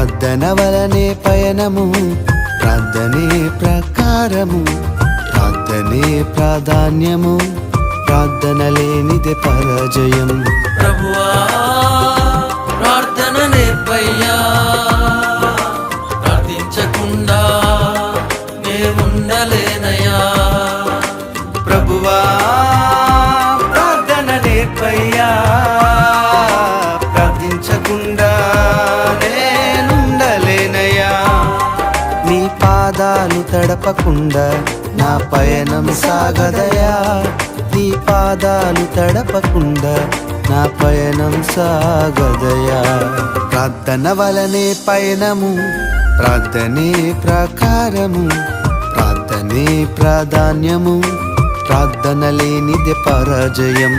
ప్రార్థన వలనే పయనము, ప్రార్థనే ప్రకారము, ప్రార్థనే ప్రాధాన్యము, ప్రార్థన లేనిదే పరాజయం. ప్రభువా ప్రార్థన నేర్పయ్యా, ప్రార్థించకుండా నే ఉండలేనయ్యా. ప్రభువా ప్రార్థన నేర్పయ్యా, ప్రార్థించకుండా నేనుండలేనయ్యా. నీ పాదాలు తడపకుండా నా పయనం సాగదయా, నీ పాదాలు తడపకుండా నా పయనం సాగదయా. ప్రార్థన వలనే పయనము, ప్రార్థనే ప్రకారము, ప్రార్థనే ప్రాధాన్యము, ప్రార్థన లేనిదే పరాజయం.